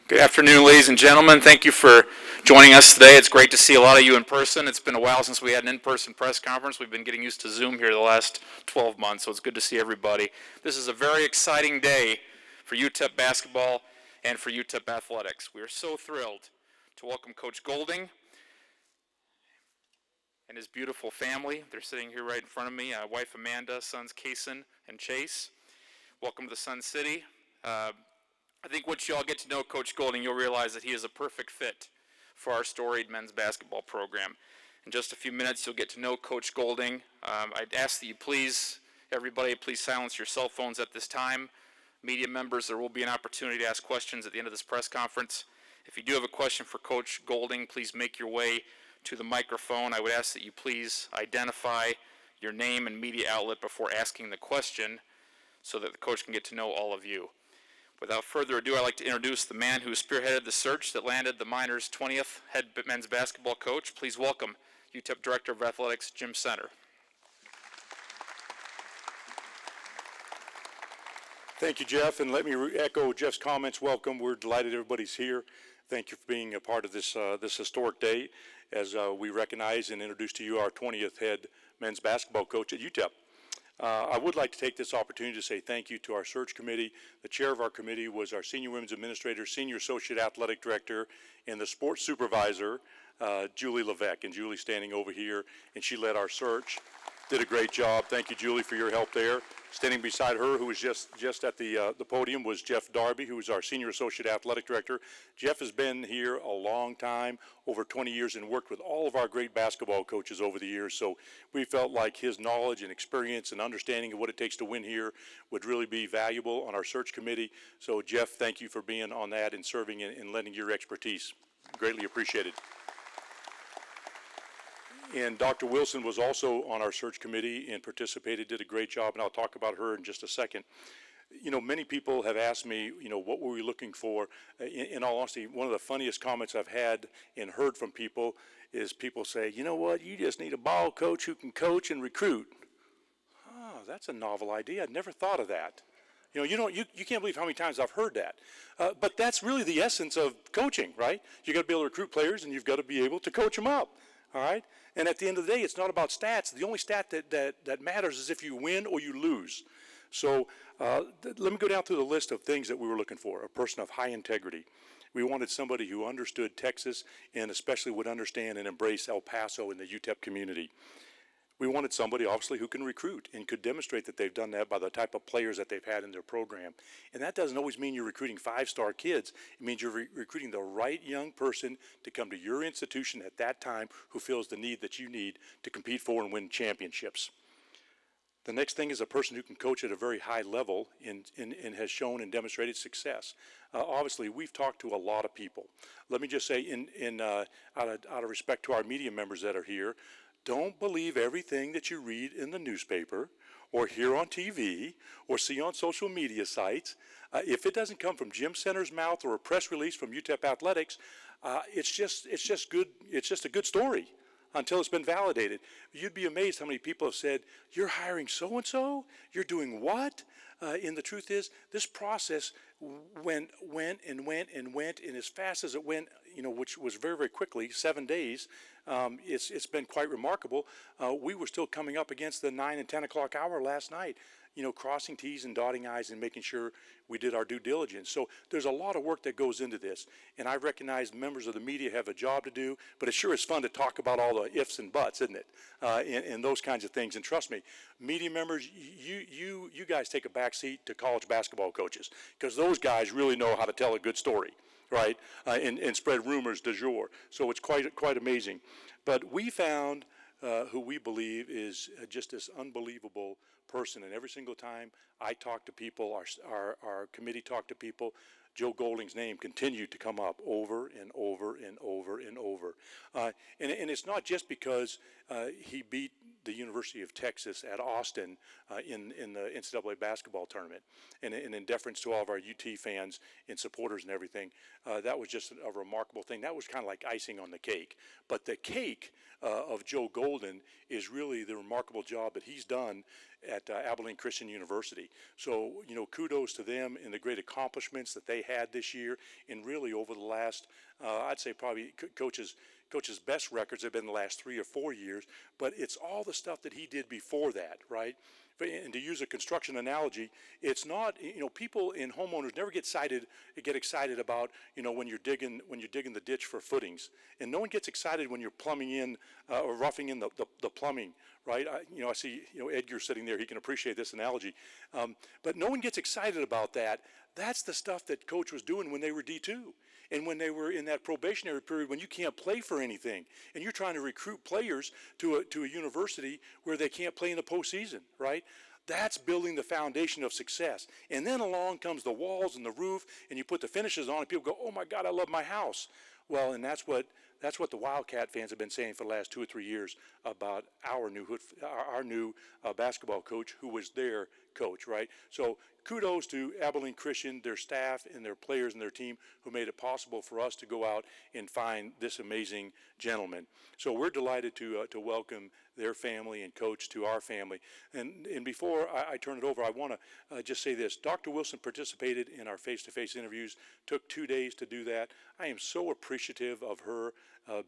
Good afternoon, ladies and gentlemen. Thank you for joining us today. It's great to see a lot of you in person. It's been a while since we had an in-person press conference. We've been getting used to Zoom here the last 12 months, so it's good to see everybody. This is a very exciting day for UTEP basketball and for UTEP athletics. We are so thrilled to welcome Coach Golding and his beautiful family. They're sitting here right in front of me, wife Amanda, sons Kason and Chase. Welcome to the Sun City. I think once you all get to know Coach Golding, you'll realize that he is a perfect fit for our storied men's basketball program. In just a few minutes, you'll get to know Coach Golding. I'd ask that you please, everybody, please silence your cell phones at this time. Media members, there will be an opportunity to ask questions at the end of this press conference. If you do have a question for Coach Golding, please make your way to the microphone. I would ask that you please identify your name and media outlet before asking the question so that the coach can get to know all of you. Without further ado, I'd like to introduce the man who spearheaded the search that landed the Miners' 20th head men's basketball coach. Please welcome UTEP Director of Athletics, Jim Center. Thank you, Jeff, and let me echo Jeff's comments. Welcome. We're delighted everybody's here. Thank you for being a part of this historic day as we recognize and introduce to you our 20th head men's basketball coach at UTEP. I would like to take this opportunity to say thank you to our search committee. The chair of our committee was our senior women's administrator, senior associate athletic director, and the sports supervisor, Julie Levesque. And Julie's standing over here, and she led our search. Did a great job. Thank you, Julie, for your help there. Standing beside her, who was just at the podium, was Jeff Darby, who is our senior associate athletic director. Jeff has been here a long time, over 20 years, and worked with all of our great basketball coaches over the years. So we felt like his knowledge and experience and understanding of what it takes to win here would really be valuable on our search committee. So Jeff, thank you for being on that and serving and lending your expertise. Greatly appreciated. And Dr. Wilson was also on our search committee and participated, did a great job, and I'll talk about her in just a second. You know, many people have asked me, you know, what were we looking for? In all honesty, one of the funniest comments I've had and heard from people is people say, you know what, you just need a ball coach who can coach and recruit. Oh, that's a novel idea. I'd never thought of that. You can't believe how many times I've heard that. But that's really the essence of coaching, right? You got to be able to recruit players, and you've got to be able to coach them up. All right? And at the end of the day, it's not about stats. The only stat that matters is if you win or you lose. So let me go down through the list of things that we were looking for. A person of high integrity. We wanted somebody who understood Texas and especially would understand and embrace El Paso and the UTEP community. We wanted somebody, obviously, who can recruit and could demonstrate that they've done that by the type of players that they've had in their program. And that doesn't always mean you're recruiting five-star kids. It means you're recruiting the right young person to come to your institution at that time who feels the need that you need to compete for and win championships. The next thing is a person who can coach at a very high level and has shown and demonstrated success. Obviously, we've talked to a lot of people. Let me just say, out of respect to our media members that are here, don't believe everything that you read in the newspaper or hear on TV or see on social media sites. If it doesn't come from Jim Center's mouth or a press release from UTEP Athletics, it's just a good story until it's been validated. You'd be amazed how many people have said, you're hiring so-and-so? You're doing what? And the truth is, this process went, and as fast as it went, which was very, very quickly, 7 days, it's been quite remarkable. We were still coming up against the 9 and 10 o'clock hour last night, crossing T's and dotting I's and making sure we did our due diligence. So there's a lot of work that goes into this, and I recognize members of the media have a job to do, but it sure is fun to talk about all the ifs and buts, isn't it? And those kinds of things. And trust me, media members, you guys take a back seat to college basketball coaches, because those guys really know how to tell a good story, right? And spread rumors du jour. So it's quite amazing. But we found who we believe is just this unbelievable person. And every single time I talk to people, our committee talked to people, Joe Golding's name continued to come up over and over and over and over. And it's not just because he beat the University of Texas at Austin in the NCAA basketball tournament. And in deference to all of our UT fans and supporters and everything, that was just a remarkable thing. That was kind of like icing on the cake. But the cake of Joe Golden is really the remarkable job that he's done at Abilene Christian University. So, kudos to them and the great accomplishments that they had this year, and really over the last, I'd say probably Coach's best records have been the last 3 or 4 years, but it's all the stuff that he did before that, right? And to use a construction analogy, it's not, people and homeowners never get excited about, when you're digging the ditch for footings, and no one gets excited when you're plumbing in or roughing in the plumbing, right? I see, Edgar sitting there, he can appreciate this analogy, but no one gets excited about that. That's the stuff that Coach was doing when they were D2. And when they were in that probationary period when you can't play for anything and you're trying to recruit players to a university where they can't play in the postseason, right? That's building the foundation of success. And then along comes the walls and the roof, and you put the finishes on and people go, oh my God, I love my house. Well, and that's what the Wildcat fans have been saying for the last 2 or 3 years about our new basketball coach, who was their coach, right? So kudos to Abilene Christian, their staff, and their players and their team who made it possible for us to go out and find this amazing gentleman. So we're delighted to welcome their family and coach to our family. And before I turn it over, I want to just say this. Dr. Wilson participated in our face-to-face interviews, took 2 days to do that. I am so appreciative of her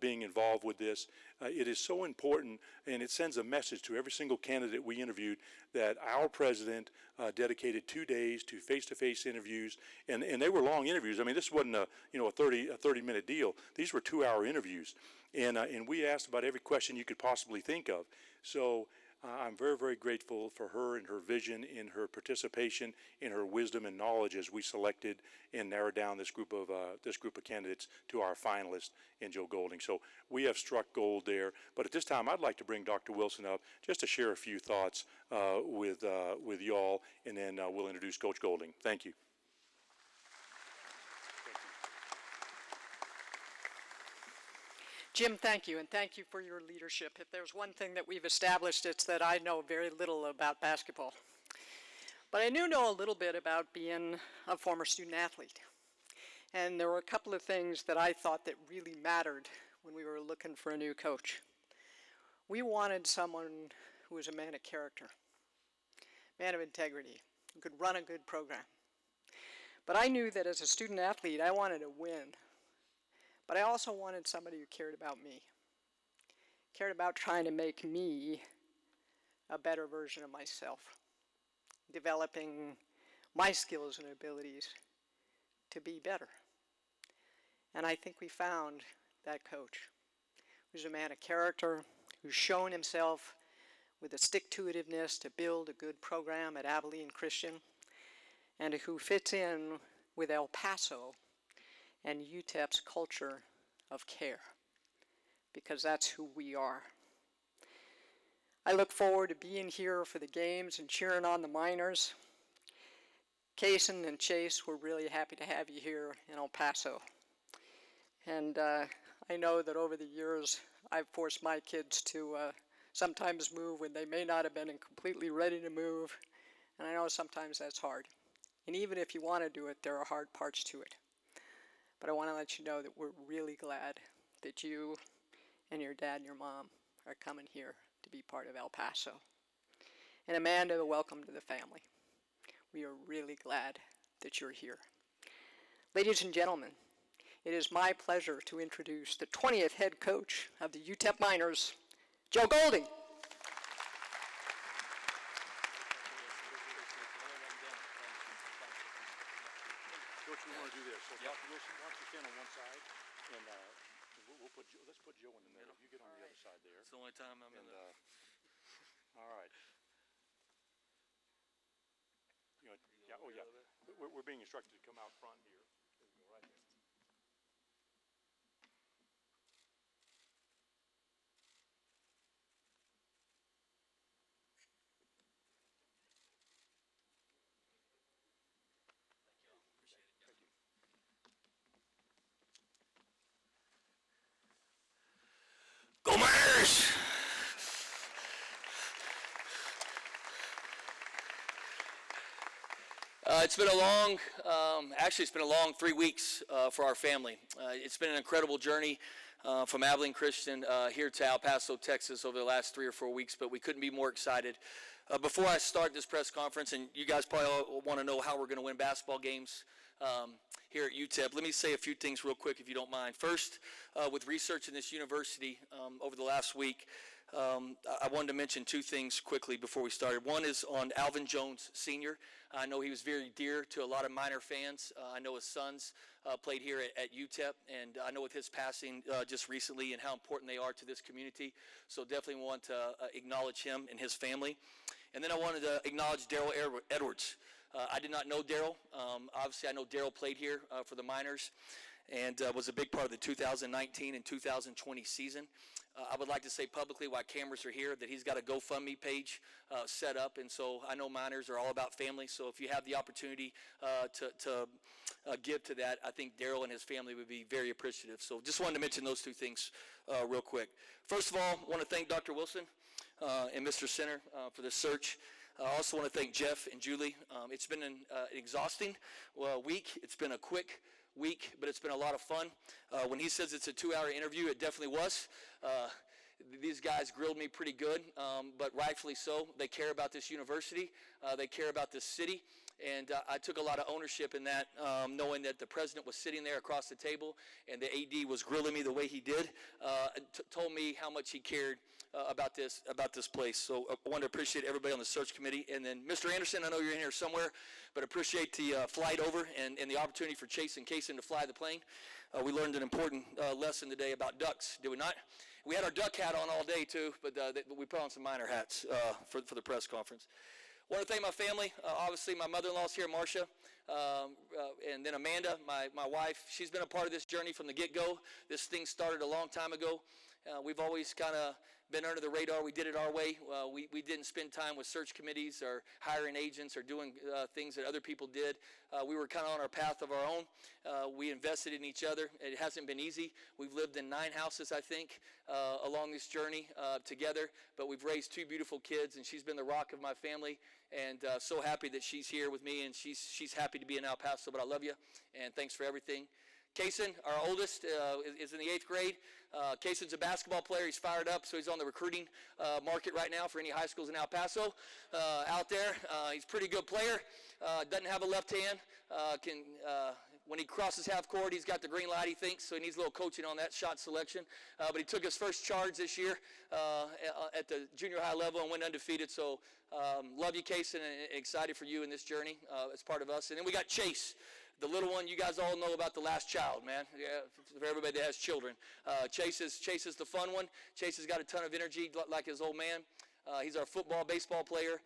being involved with this. It is so important, and it sends a message to every single candidate we interviewed that our president dedicated 2 days to face-to-face interviews, and they were long interviews. I mean, this wasn't a 30-minute deal. These were 2-hour interviews, and we asked about every question you could possibly think of. So I'm very, very grateful for her and her vision, in her participation, in her wisdom and knowledge as we selected and narrowed down this group of candidates to our finalist in Joe Golding. So we have struck gold there. But at this time, I'd like to bring Dr. Wilson up just to share a few thoughts with y'all, and then we'll introduce Coach Golding. Thank you. Jim, thank you, and thank you for your leadership. If there's one thing that we've established, it's that I know very little about basketball. But I do know a little bit about being a former student athlete. And there were a couple of things that I thought that really mattered when we were looking for a new coach. We wanted someone who was a man of character, man of integrity, who could run a good program. But I knew that as a student athlete, I wanted to win. But I also wanted somebody who cared about me, cared about trying to make me a better version of myself, developing my skills and abilities to be better. And I think we found that coach, who's a man of character, who's shown himself with a stick-to-itiveness to build a good program at Abilene Christian, and who fits in with El Paso and UTEP's culture of care, because that's who we are. I look forward to being here for the games and cheering on the Miners. Kaysen and Chase, we're really happy to have you here in El Paso. And I know that over the years, I've forced my kids to sometimes move when they may not have been completely ready to move. And I know sometimes that's hard. And even if you want to do it, there are hard parts to it. But I want to let you know that we're really glad that you and your dad and your mom are coming here to be part of El Paso. And Amanda, welcome to the family. We are really glad that you're here. Ladies and gentlemen, it is my pleasure to introduce the 20th head coach of the UTEP Miners, Joe Golding. Coach, we want to do this. So, yep. Dr. Wilson, why don't you stand on one side, and let's put Joe in the middle. You get on the other side there. It's the only time I'm in the... All right. Yeah, oh yeah. We're being instructed to come out front here. There we go, right here. Go Miners! It's been a long, it's been a long 3 weeks for our family. It's been an incredible journey from Abilene Christian here to El Paso, Texas over the last 3 or 4 weeks, but we couldn't be more excited Before I start this press conference, and you guys probably all want to know how we're going to win basketball games here at UTEP, let me say a few things real quick if you don't mind. First, with research in this university over the last week, I wanted to mention two things quickly before we started. One is on Alvin Jones Sr. I know he was very dear to a lot of Miner fans. I know his sons played here at UTEP, and I know with his passing just recently and how important they are to this community. So definitely want to acknowledge him and his family. And then I wanted to acknowledge Daryl Edwards. I did not know Daryl. Obviously, I know Daryl played here for the Miners and was a big part of the 2019 and 2020 season. I would like to say publicly, while cameras are here, that he's got a GoFundMe page set up, and so I know Miners are all about family, so if you have the opportunity to give to that, I think Daryl and his family would be very appreciative. So just wanted to mention those two things real quick. First of all, I want to thank Dr. Wilson and Mr. Center for this search. I also want to thank Jeff and Julie. It's been an exhausting week. It's been a quick week, but it's been a lot of fun. When he says it's a 2-hour interview, it definitely was. These guys grilled me pretty good, but rightfully so. They care about this university. They care about this city. And I took a lot of ownership in that, knowing that the president was sitting there across the table and the AD was grilling me the way he did, told me how much he cared about this place. So I want to appreciate everybody on the search committee. And then Mr. Anderson, I know you're in here somewhere, but appreciate the flight over and the opportunity for Chase and Kaysen to fly the plane. We learned an important lesson today about ducks, did we not? We had our duck hat on all day too, but we put on some Miner hats for the press conference. I want to thank my family. Obviously, my mother-in-law's here, Marcia, and then Amanda, my wife. She's been a part of this journey from the get-go. This thing started a long time ago. We've always kind of been under the radar. We did it our way. We didn't spend time with search committees or hiring agents or doing things that other people did. We were kind of on our path of our own. We invested in each other. It hasn't been easy. We've lived in 9 houses, I think, along this journey together, but we've raised 2 beautiful kids, and she's been the rock of my family, and so happy that she's here with me, and she's happy to be in El Paso, but I love you, and thanks for everything. Kaysen, our oldest, is in the 8th grade. Kaysen's a basketball player. He's fired up, so he's on the recruiting market right now for any high schools in El Paso out there. He's a pretty good player. Doesn't have a left hand. When he crosses half court, he's got the green light, he thinks, so he needs a little coaching on that shot selection. But he took his first charge this year at the junior high level and went undefeated. So love you, Kaysen, and excited for you in this journey as part of us. And then we got Chase, the little one. You guys all know about the last child, man. Yeah, for everybody that has children. Chase is the fun one. Chase has got a ton of energy like his old man. He's our football, baseball player.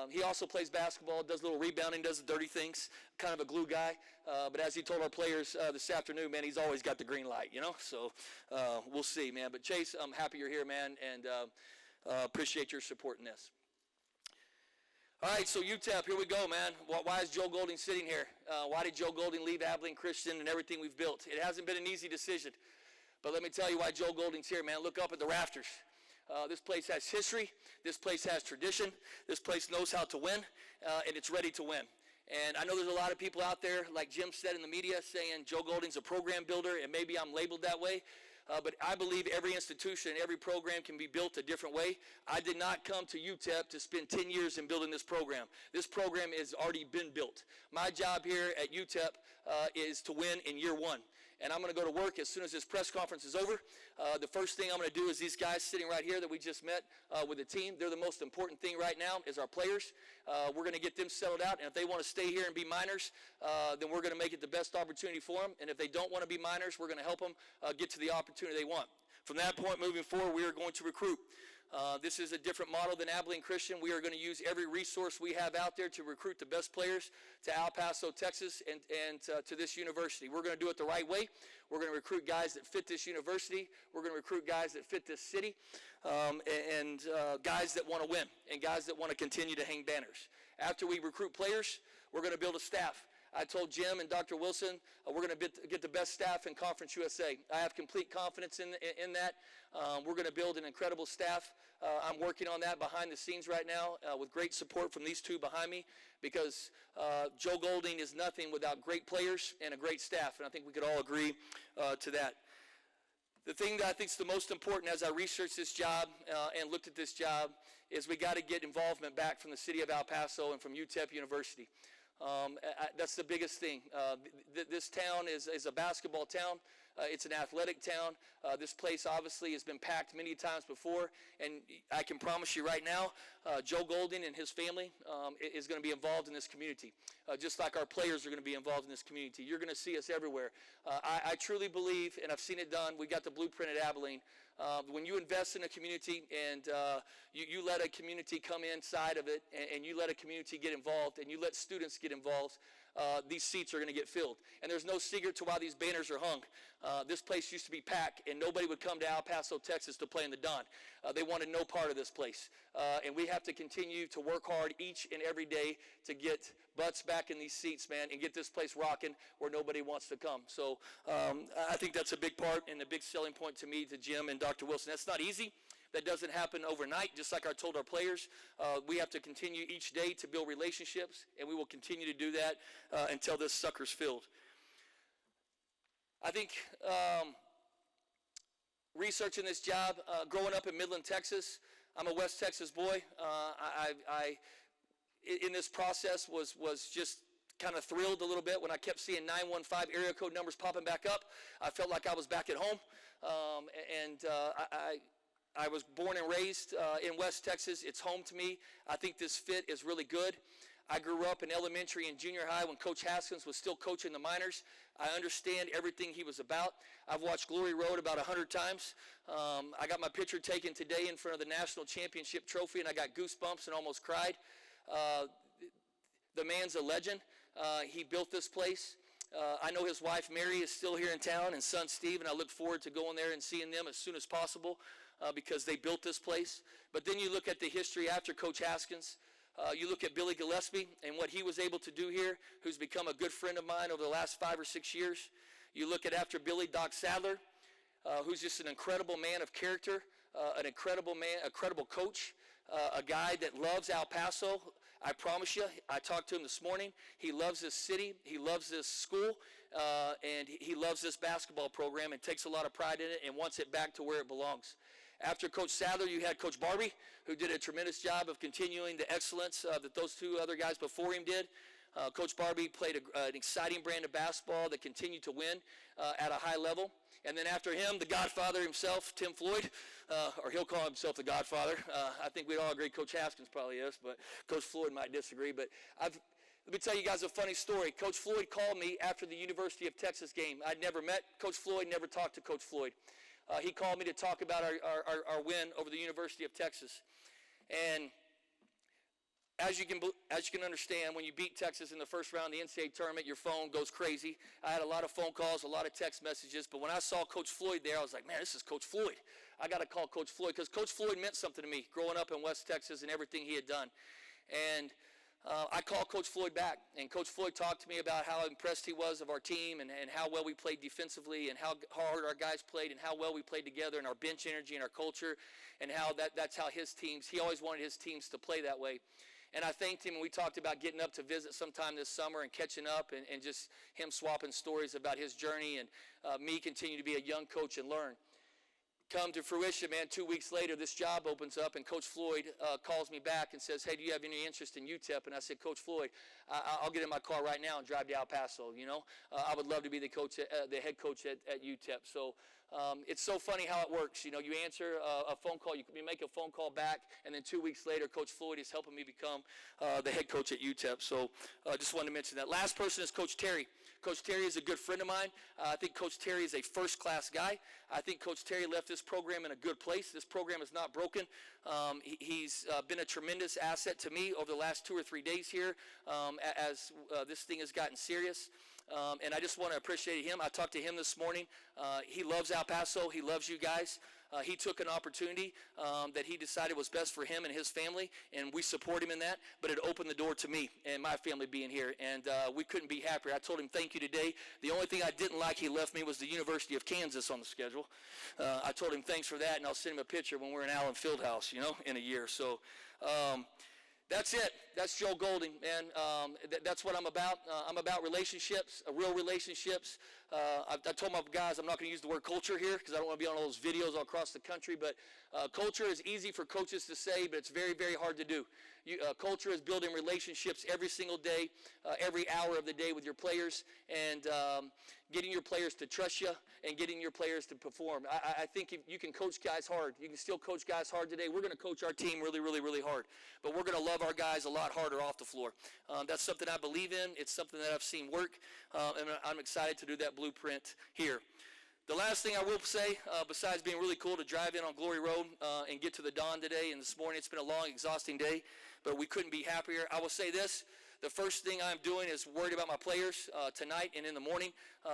He also plays basketball, does a little rebounding, does the dirty things, kind of a glue guy. But as he told our players this afternoon, man, he's always got the green light, you know? So we'll see, man. But Chase, I'm happy you're here, man, and appreciate your support in this. All right, so UTEP, here we go, man. Why is Joe Golding sitting here? Why did Joe Golding leave Abilene Christian and everything we've built? It hasn't been an easy decision. But let me tell you why Joe Golding's here, man. Look up at the rafters. This place has history. This place has tradition. This place knows how to win, and it's ready to win. And I know there's a lot of people out there, like Jim said in the media, saying Joe Golding's a program builder, and maybe I'm labeled that way. But I believe every institution, every program can be built a different way. I did not come to UTEP to spend 10 years in building this program. This program has already been built. My job here at UTEP is to win in year 1. And I'm going to go to work as soon as this press conference is over. The first thing I'm going to do is these guys sitting right here that we just met with the team, they're the most important thing right now is our players. We're going to get them settled out, and if they want to stay here and be Miners, then we're going to make it the best opportunity for them. And if they don't want to be Miners, we're going to help them get to the opportunity they want. From that point moving forward, we are going to recruit. This is a different model than Abilene Christian. We are going to use every resource we have out there to recruit the best players to El Paso, Texas, and to this university. We're going to do it the right way. We're going to recruit guys that fit this university. We're going to recruit guys that fit this city, and guys that want to win, and guys that want to continue to hang banners. After we recruit players, we're going to build a staff. I told Jim and Dr. Wilson, we're going to get the best staff in Conference USA. I have complete confidence in that. We're going to build an incredible staff. I'm working on that behind the scenes right now with great support from these two behind me, because Joe Golding is nothing without great players and a great staff, and I think we could all agree to that. The thing that I think is the most important as I researched this job and looked at this job is we got to get involvement back from the city of El Paso and from UTEP University. That's the biggest thing. This town is a basketball town. It's an athletic town. This place obviously has been packed many times before, and I can promise you right now, Joe Golding and his family is going to be involved in this community, just like our players are going to be involved in this community. You're going to see us everywhere. I truly believe, and I've seen it done, we got the blueprint at Abilene. When you invest in a community and you let a community come inside of it, and you let a community get involved, and you let students get involved, these seats are going to get filled. And there's no secret to why these banners are hung. This place used to be packed, and nobody would come to El Paso, Texas to play in the Don. They wanted no part of this place. And we have to continue to work hard each and every day to get butts back in these seats, man, and get this place rocking where nobody wants to come. So I think that's a big part and a big selling point to me, to Jim and Dr. Wilson. That's not easy. That doesn't happen overnight. Just like I told our players, we have to continue each day to build relationships, and we will continue to do that until this sucker's filled. I think researching this job, growing up in Midland, Texas, I'm a West Texas boy. I in this process was just kind of thrilled a little bit when I kept seeing 915 area code numbers popping back up. I felt like I was back at home, I was born and raised in West Texas. It's home to me. I think this fit is really good. I grew up in elementary and junior high when Coach Haskins was still coaching the minors. I understand everything he was about. I've watched Glory Road about 100 times. I got my picture taken today in front of the national championship trophy, and I got goosebumps and almost cried. The man's a legend. He built this place. I know his wife Mary is still here in town, and son Steve, and I look forward to going there and seeing them as soon as possible because they built this place. But then you look at the history after Coach Haskins. You look at Billy Gillespie and what he was able to do here, who's become a good friend of mine over the last 5 or 6 years. You look at after Billy, Doc Sadler, who's just an incredible man of character, an incredible man, a credible coach, a guy that loves El Paso. I promise you, I talked to him this morning. He loves this city. He loves this school. And he loves this basketball program and takes a lot of pride in it and wants it back to where it belongs. After Coach Sadler, you had Coach Barbie, who did a tremendous job of continuing the excellence that those two other guys before him did. Coach Barbie played an exciting brand of basketball that continued to win at a high level. And then after him, the Godfather himself, Tim Floyd, or he'll call himself the Godfather. I think we'd all agree Coach Haskins probably is, but Coach Floyd might disagree. But let me tell you guys a funny story. Coach Floyd called me after the University of Texas game. I'd never met Coach Floyd, never talked to Coach Floyd. He called me to talk about our win over the University of Texas. And as you can understand, when you beat Texas in the first round of the NCAA tournament, your phone goes crazy. I had a lot of phone calls, a lot of text messages, but when I saw Coach Floyd there, I was like, man, this is Coach Floyd. I got to call Coach Floyd, because Coach Floyd meant something to me growing up in West Texas and everything he had done. And I called Coach Floyd back, and Coach Floyd talked to me about how impressed he was of our team and how well we played defensively and how hard our guys played and how well we played together and our bench energy and our culture and how that's how his teams, he always wanted his teams to play that way. And I thanked him, and we talked about getting up to visit sometime this summer and catching up and just him swapping stories about his journey and me continue to be a young coach and learn. Come to fruition, man, 2 weeks later, this job opens up, and Coach Floyd calls me back and says, hey, do you have any interest in UTEP? And I said, Coach Floyd, I'll get in my car right now and drive to El Paso, you know. I would love to be the head coach at UTEP. So it's so funny how it works. You know, you answer a phone call, you make a phone call back, and then 2 weeks later, Coach Floyd is helping me become the head coach at UTEP. So I just wanted to mention that. Last person is Coach Terry. Coach Terry is a good friend of mine. I think Coach Terry is a first-class guy. I think Coach Terry left this program in a good place. This program is not broken. He's been a tremendous asset to me over the last 2 or 3 days here as this thing has gotten serious. And I just want to appreciate him. I talked to him this morning. He loves El Paso. He loves you guys. He took an opportunity that he decided was best for him and his family, and we support him in that, but it opened the door to me and my family being here, and we couldn't be happier. I told him thank you today. The only thing I didn't like he left me was the University of Kansas on the schedule. I told him thanks for that, and I'll send him a picture when we're in Allen Fieldhouse, you know, in a year. So That's it. That's Joe Golding, man. That's what I'm about. I'm about relationships, real relationships. I told my guys I'm not going to use the word culture here because I don't want to be on all those videos all across the country, but culture is easy for coaches to say, but it's very, very hard to do. Culture is building relationships every single day, every hour of the day with your players, and getting your players to trust you and getting your players to perform. I think if you can coach guys hard. You can still coach guys hard today. We're going to coach our team really, really, really hard, but we're going to love our guys a lot harder off the floor. That's something I believe in. It's something that I've seen work, and I'm excited to do that blueprint here. The last thing I will say, besides being really cool to drive in on Glory Road and get to the dawn today and this morning, it's been a long, exhausting day, but we couldn't be happier. I will say this. The first thing I'm doing is worried about my players tonight and in the morning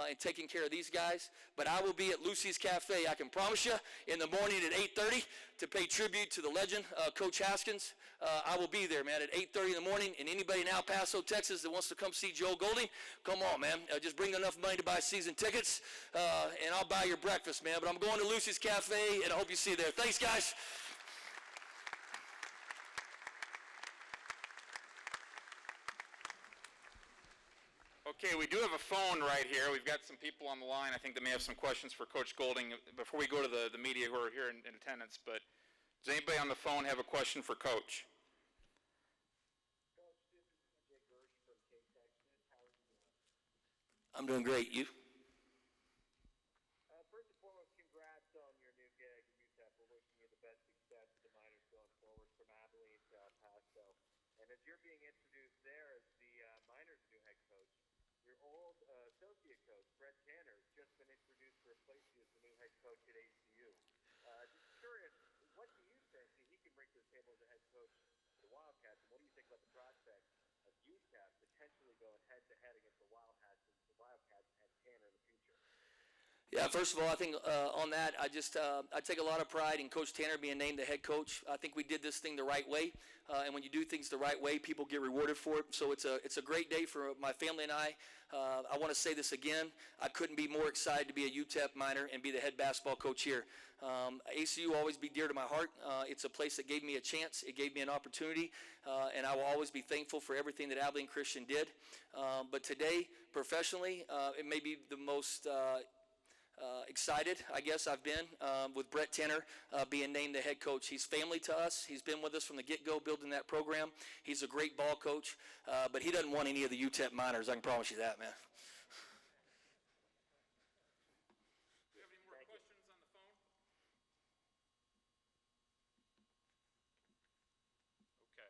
and taking care of these guys. But I will be at Lucy's Cafe, I can promise you, in the morning at 8:30 to pay tribute to the legend, Coach Haskins. I will be there, man, at 8:30 in the morning. And anybody in El Paso, Texas that wants to come see Joe Golding, come on, man. Just bring enough money to buy season tickets, and I'll buy your breakfast, man. But I'm going to Lucy's Cafe, and I hope you see you there. Thanks, guys. Okay, we do have a phone right here. We've got some people on the line, I think, that may have some questions for Coach Golding before we go to the media who are here in attendance. But does anybody on the phone have a question for Coach? I'm doing great. You? First and foremost, congrats on your new gig at UTEP. We're wishing you the best success with the Miners going forward from Abilene to El Paso. And as you're being introduced there as the Miners' new head coach, your old associate coach, Brett Tanner, has just been introduced to replace you as the new head coach at ACU. Just curious, what do you think that he can bring to the table as a head coach for the Wildcats, and what do you think about the prospect of UTEP potentially going head-to-head against the Wildcats and Tanner in the future? Yeah, first of all, I think on that, I take a lot of pride in Coach Tanner being named the head coach. I think we did this thing the right way, and when you do things the right way, people get rewarded for it. So it's a great day for my family and I. I want to say this again. I couldn't be more excited to be a UTEP Miner and be the head basketball coach here. ACU will always be dear to my heart. It's a place that gave me a chance. It gave me an opportunity, and I will always be thankful for everything that Abilene Christian did. But today, professionally, it may be the most excited, I guess, I've been with Brett Tanner being named the head coach. He's family to us. He's been with us from the get-go building that program. He's a great ball coach, but he doesn't want any of the UTEP Miners. I can promise you that, man. Do you have any more questions on the phone? Okay.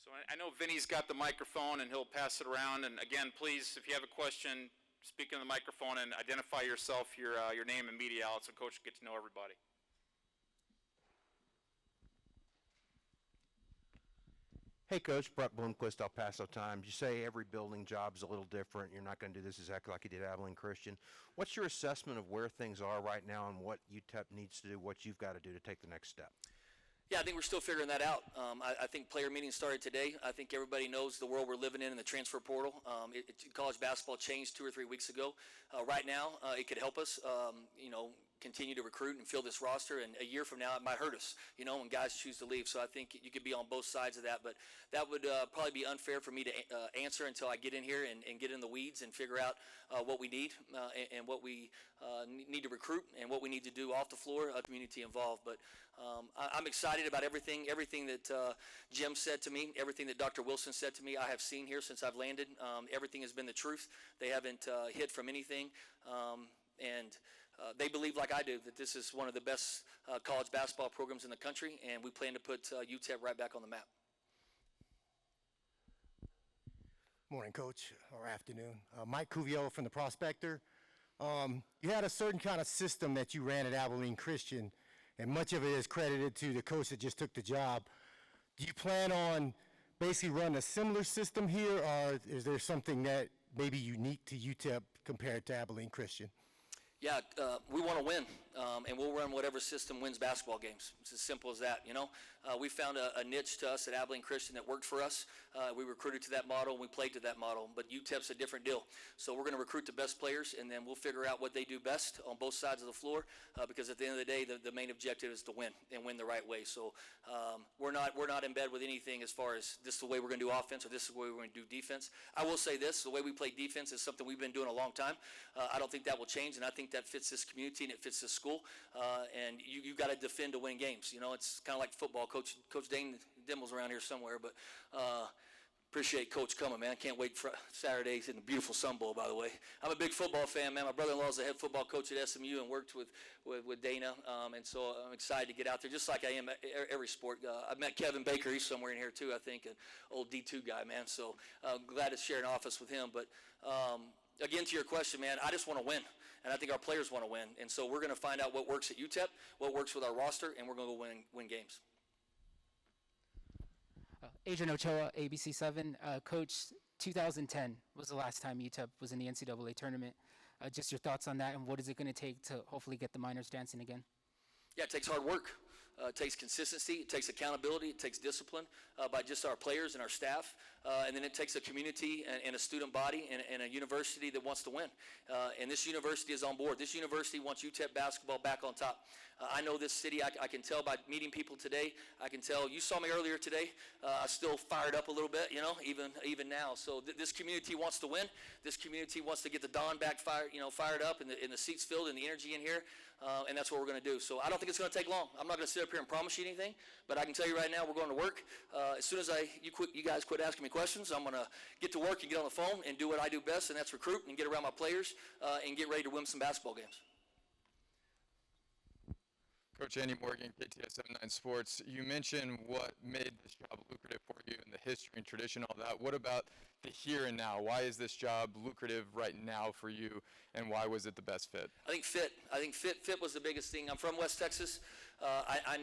So I know Vinny's got the microphone, and he'll pass it around. And again, please, if you have a question, speak in the microphone and identify yourself, your name and media out, so Coach can get to know everybody. Hey, Coach, Brett Bloomquist, El Paso Times. You say every building job is a little different. You're not going to do this exactly like you did Abilene Christian. What's your assessment of where things are right now and what UTEP needs to do, what you've got to do to take the next step? Yeah, I think we're still figuring that out. I think player meetings started today. I think everybody knows the world we're living in the transfer portal. College basketball changed 2 or 3 weeks ago. Right now, it could help us, continue to recruit and fill this roster, and a year from now, it might hurt us, when guys choose to leave. So I think you could be on both sides of that, but that would probably be unfair for me to answer until I get in here and get in the weeds and figure out what we need and what we need to recruit and what we need to do off the floor, community involved. But I'm excited about everything that Jim said to me, everything that Dr. Wilson said to me. I have seen here since I've landed. Everything has been the truth. They haven't hid from anything, and they believe, like I do, that this is one of the best college basketball programs in the country, and we plan to put UTEP right back on the map. Morning, Coach, or afternoon. Mike Cuviello from the Prospector. You had a certain kind of system that you ran at Abilene Christian, and much of it is credited to the coach that just took the job. Do you plan on basically running a similar system here, or is there something that may be unique to UTEP compared to Abilene Christian? Yeah, we want to win, and we'll run whatever system wins basketball games. It's as simple as that, you know. We found a niche to us at Abilene Christian that worked for us. We recruited to that model, and we played to that model. But UTEP's a different deal. So we're going to recruit the best players, and then we'll figure out what they do best on both sides of the floor, because at the end of the day, the main objective is to win and win the right way. So we're not in bed with anything as far as this is the way we're going to do offense or this is the way we're going to do defense. I will say this, the way we play defense is something we've been doing a long time. I don't think that will change, and I think that fits this community and it fits this school. And you got to defend to win games. You know, it's kind of like football. Coach Dane Dimmel's around here somewhere, but appreciate Coach coming, man. Can't wait for Saturdays in the beautiful Sun Bowl, by the way. I'm a big football fan, man. My brother-in-law is the head football coach at SMU and worked with Dana, and so I'm excited to get out there, just like I am at every sport. I've met Kevin Baker. He's somewhere in here, too, I think, an old D2 guy, man. So glad to share an office with him. But again, to your question, man, I just want to win. And I think our players want to win. And so we're going to find out what works at UTEP, what works with our roster, and we're going to go win games. Adrian Ochoa, ABC7. Coach, 2010 was the last time UTEP was in the NCAA tournament. Just your thoughts on that, and what is it going to take to hopefully get the Miners dancing again? Yeah, it takes hard work. It takes consistency. It takes accountability. It takes discipline by just our players and our staff. And then it takes a community and a student body and a university that wants to win. And this university is on board. This university wants UTEP basketball back on top. I know this city. I can tell by meeting people today. I can tell. You saw me earlier today. I still fired up a little bit, you know, even now. So this community wants to win. This community wants to get the dawn back fired up and the seats filled and the energy in here. And that's what we're going to do. So I don't think it's going to take long. I'm not going to sit up here and promise you anything, but I can tell you right now we're going to work. As soon as you guys quit asking me questions, I'm going to get to work and get on the phone and do what I do best, and that's recruit and get around my players and get ready to win some basketball games. Coach Andy Morgan, KTS 79 Sports. You mentioned what made this job lucrative for you and the history and tradition, all that. What about the here and now? Why is this job lucrative right now for you, and why was it the best fit? I think fit was the biggest thing. I'm from West Texas. I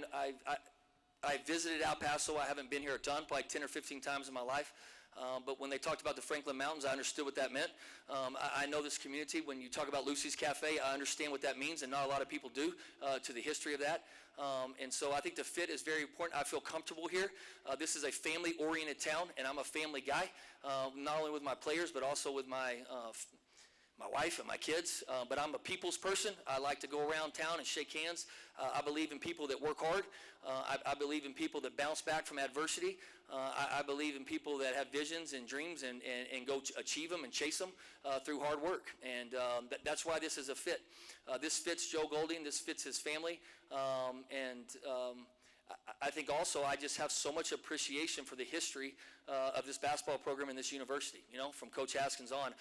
visited El Paso. I haven't been here a ton, probably 10 or 15 times in my life. But when they talked about the Franklin Mountains, I understood what that meant. I know this community. When you talk about Lucy's Cafe, I understand what that means, and not a lot of people do, to the history of that. And so I think the fit is very important. I feel comfortable here. This is a family-oriented town, and I'm a family guy, not only with my players, but also with my wife and my kids, but I'm a people's person. I like to go around town and shake hands. I believe in people that work hard. I believe in people that bounce back from adversity. I believe in people that have visions and dreams and go achieve them and chase them through hard work. And that's why this is a fit. This fits Joe Golding. This fits his family. I think also I just have so much appreciation for the history of this basketball program in this university. You know, from Coach Haskins on,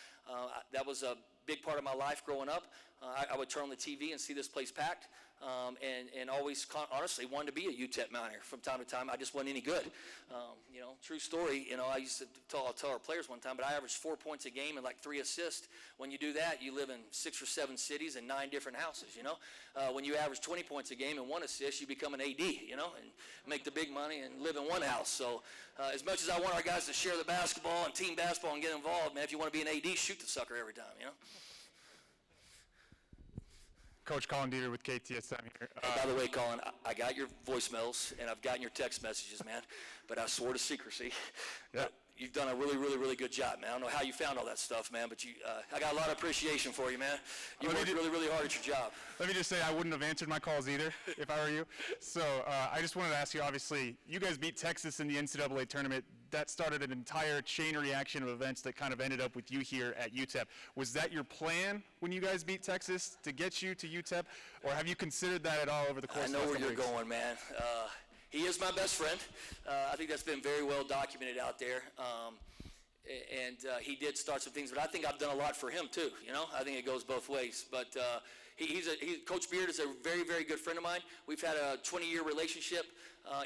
that was a big part of my life growing up. I would turn on the TV and see this place packed, and always honestly wanted to be a UTEP Miner from time to time. I just wasn't any good. You know, true story. You know, I used to tell our players one time, but I averaged 4 points a game and like 3 assists. When you do that, you live in 6 or 7 cities and 9 different houses. You know, when you average 20 points a game and 1 assist, you become an AD. You know, and make the big money and live in one house. So as much as I want our guys to share the basketball and team basketball and get involved, man, if you want to be an AD, shoot the sucker every time. You know. Coach Colin Dieter with KTSM here. By the way, Colin, I got your voicemails and I've gotten your text messages, man, but I swore to secrecy. Yeah. You've done a really, really, really good job, man. I don't know how you found all that stuff, man, but I got a lot of appreciation for you, man. You worked really, really hard at your job. Let me just say I wouldn't have answered my calls either if I were you. So I just wanted to ask you, obviously, you guys beat Texas in the NCAA tournament. That started an entire chain reaction of events that kind of ended up with you here at UTEP. Was that your plan when you guys beat Texas to get you to UTEP, or have you considered that at all over the course of the last couple weeks? I know where you're going, man. He is my best friend. I think that's been very well documented out there. And he did start some things, but I think I've done a lot for him too. You know, I think it goes both ways. But Coach Beard is a very, very good friend of mine. We've had a 20-year relationship.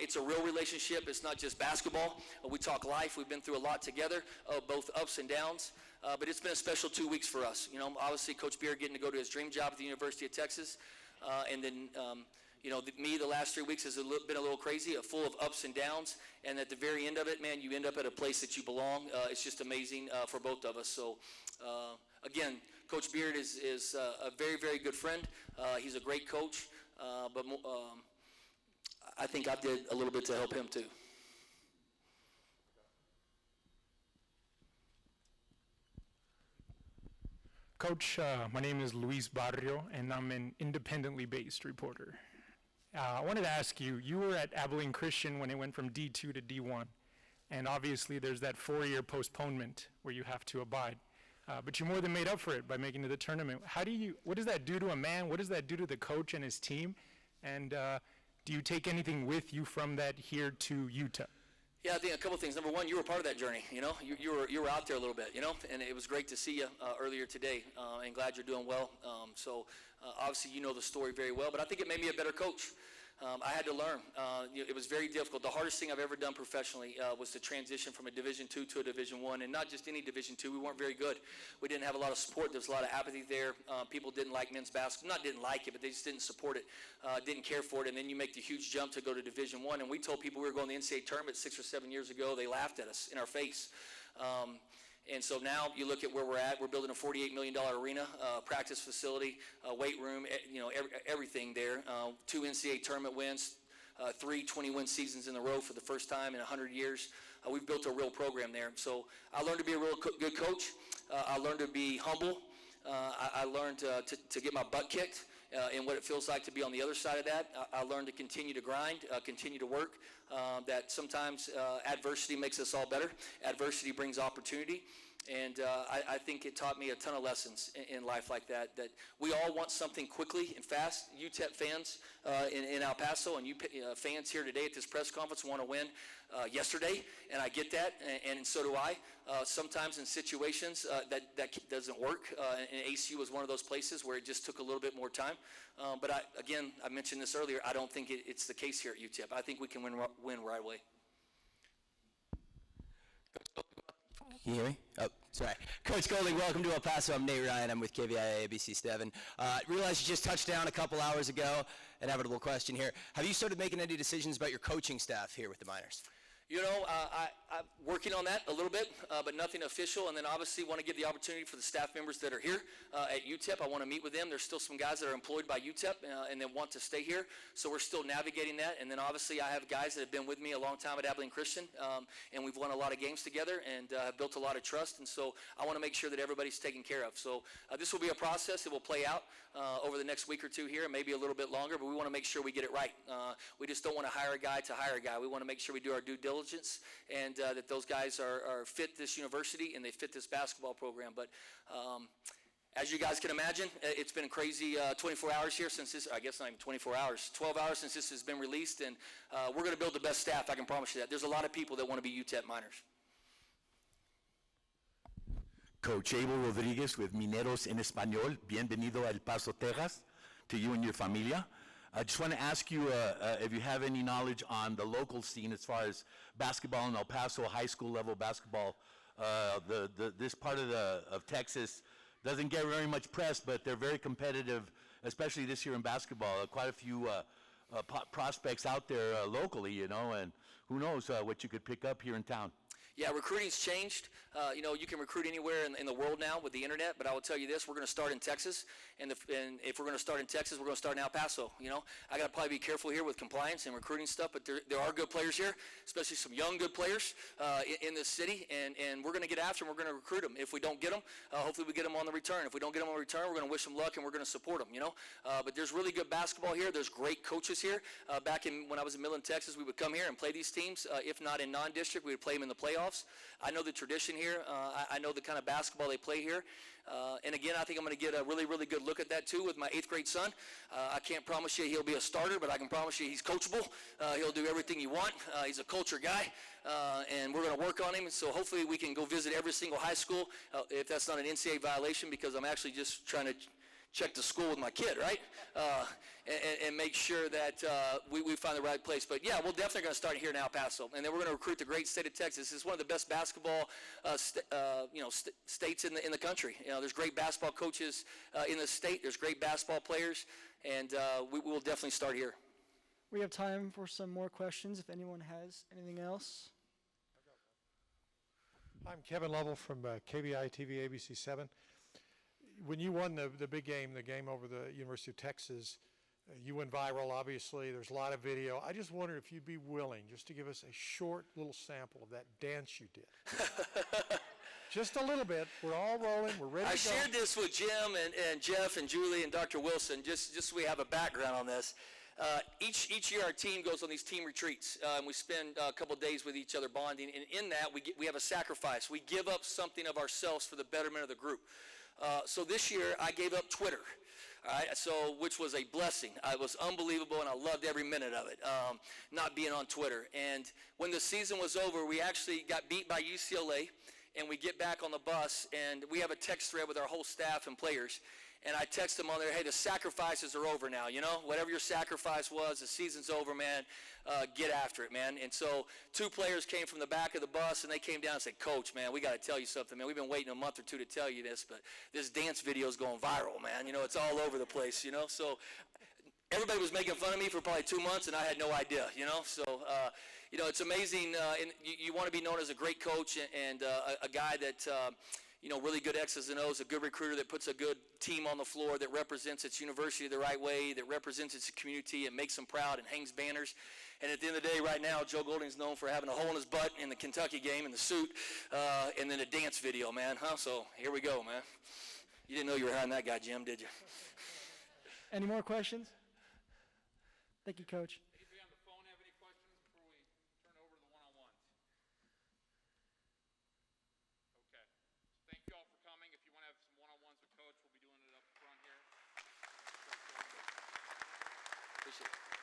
It's a real relationship. It's not just basketball. We talk life. We've been through a lot together, both ups and downs. But it's been a special 2 weeks for us. You know, obviously Coach Beard getting to go to his dream job at the University of Texas, and then. You know, the last 3 weeks has been a little crazy, full of ups and downs. And at the very end of it, man, you end up at a place that you belong. It's just amazing for both of us. So, again, Coach Beard is a very, very good friend. He's a great coach, but I think I did a little bit to help him too. Coach, my name is Luis Barrio, and I'm an independently based reporter. I wanted to ask you, you were at Abilene Christian when it went from D2 to D1, and obviously there's that 4-year postponement where you have to abide. But you more than made up for it by making it to the tournament. What does that do to a man? What does that do to the coach and his team? And do you take anything with you from that here to UTEP? Yeah, I think a couple things. Number one, you were part of that journey. You know, you were out there a little bit. You know, and it was great to see you earlier today. And glad you're doing well. Obviously, you know the story very well. But I think it made me a better coach. I had to learn. It was very difficult. The hardest thing I've ever done professionally was to transition from a Division II to a Division I, and not just any Division II. We weren't very good. We didn't have a lot of support. There was a lot of apathy there. People didn't like men's basketball. Not didn't like it, but they just didn't support it, didn't care for it. And then you make the huge jump to go to Division I. And we told people we were going to the NCAA tournament 6 or 7 years ago. They laughed at us in our face. And so now you look at where we're at. We're building a $48 million arena, practice facility, weight room, everything there. 2 NCAA tournament wins, 3 20-win seasons in a row for the first time in 100 years. We've built a real program there. So I learned to be a real good coach. I learned to be humble. I learned to get my butt kicked and what it feels like to be on the other side of that. I learned to continue to grind, continue to work, that sometimes adversity makes us all better. Adversity brings opportunity. And I think it taught me a ton of lessons in life like that, that we all want something quickly and fast. UTEP fans in El Paso and fans here today at this press conference want to win yesterday, and I get that, and so do I. Sometimes in situations that doesn't work, and ACU was one of those places where it just took a little bit more time. But I mentioned this earlier, I don't think it's the case here at UTEP. I think we can win right away. Can you hear me? Oh, sorry. Coach Golding, welcome to El Paso. I'm Nate Ryan. I'm with KVIA ABC 7. Realized you just touched down a couple hours ago. An inevitable question here. Have you started making any decisions about your coaching staff here with the Miners? You know, I'm working on that a little bit, but nothing official. And then obviously want to give the opportunity for the staff members that are here at UTEP. I want to meet with them. There's still some guys that are employed by UTEP and they want to stay here. So we're still navigating that. And then obviously I have guys that have been with me a long time at Abilene Christian, and we've won a lot of games together and have built a lot of trust. And so I want to make sure that everybody's taken care of. So this will be a process. It will play out over the next week or two here, maybe a little bit longer, but we want to make sure we get it right. We just don't want to hire a guy to hire a guy. We want to make sure we do our due diligence and that those guys are fit this university and they fit this basketball program. But as you guys can imagine, it's been a crazy 24 hours here since this, I guess not even 24 hours, 12 hours since this has been released, and we're going to build the best staff, I can promise you that. There's a lot of people that want to be UTEP Miners. Coach Abel Rodriguez with Mineros en Español. Bienvenido a El Paso, Texas, to you and your familia. I just want to ask you if you have any knowledge on the local scene as far as basketball in El Paso, high school level basketball. This part of Texas doesn't get very much press, but they're very competitive, especially this year in basketball. Quite a few prospects out there locally, you know, and who knows what you could pick up here in town. Yeah, recruiting's changed. You know, you can recruit anywhere in the world now with the internet, but I will tell you this, we're going to start in Texas, and if we're going to start in Texas, we're going to start in El Paso. You know, I got to probably be careful here with compliance and recruiting stuff, but there are good players here, especially some young good players in this city, and we're going to get after them, we're going to recruit them. If we don't get them, hopefully we get them on the return. If we don't get them on the return, we're going to wish them luck and we're going to support them, you know. But there's really good basketball here. There's great coaches here. Back when I was in Midland, Texas, we would come here and play these teams. If not in non-district, we would play them in the playoffs. I know the tradition here. I know the kind of basketball they play here. And again, I think I'm going to get a really, really good look at that too with my 8th grade son. I can't promise you he'll be a starter, but I can promise you he's coachable. He'll do everything you want. He's a culture guy, and we're going to work on him. So hopefully we can go visit every single high school, if that's not an NCAA violation, because I'm actually just trying to check the school with my kid, right? And make sure that we find the right place. But yeah, we're definitely going to start here in El Paso, and then we're going to recruit the great state of Texas. It's one of the best basketball, states in the country. You know, there's great basketball coaches in the state. There's great basketball players, and we will definitely start here. We have time for some more questions if anyone has anything else. I'm Kevin Lovell from KBI TV ABC 7. when you won the big game, the game over the University of Texas, you went viral, obviously. There's a lot of video. I just wondered if you'd be willing just to give us a short little sample of that dance you did. Just a little bit. We're all rolling. We're ready to go. I shared this with Jim and Jeff and Julie and Dr. Wilson, just so we have a background on this. Each year our team goes on these team retreats, and we spend a couple days with each other bonding, and in that we have a sacrifice. We give up something of ourselves for the betterment of the group. So this year I gave up Twitter. All right, so which was a blessing. It was unbelievable, and I loved every minute of it, not being on Twitter. And when the season was over, we actually got beat by UCLA, and we get back on the bus, and we have a text thread with our whole staff and players. And I text them on there, hey, the sacrifices are over now, you know? Whatever your sacrifice was, the season's over, man. Get after it, man. And so 2 players came from the back of the bus, and they came down and said, Coach, man, we got to tell you something, man. We've been waiting a month or 2 to tell you this, but this dance video is going viral, man. You know, it's all over the place, you know? So everybody was making fun of me for probably 2 months, and I had no idea, you know? So, you know, it's amazing. And you want to be known as a great coach and a guy that you know, really good X's and O's, a good recruiter that puts a good team on the floor, that represents its university the right way, that represents its community and makes them proud and hangs banners. And at the end of the day, right now, Joe Golding's known for having a hole in his butt in the Kentucky game in the suit, and then a dance video, man. Huh? So here we go, man. You didn't know you were hiring that guy, Jim, did you? Any more questions? Thank you, Coach. Anybody on the phone have any questions before we turn over to the one-on-ones? Okay. Thank you all for coming. If you want to have some one-on-ones with Coach, we'll be doing it up front here. Appreciate it.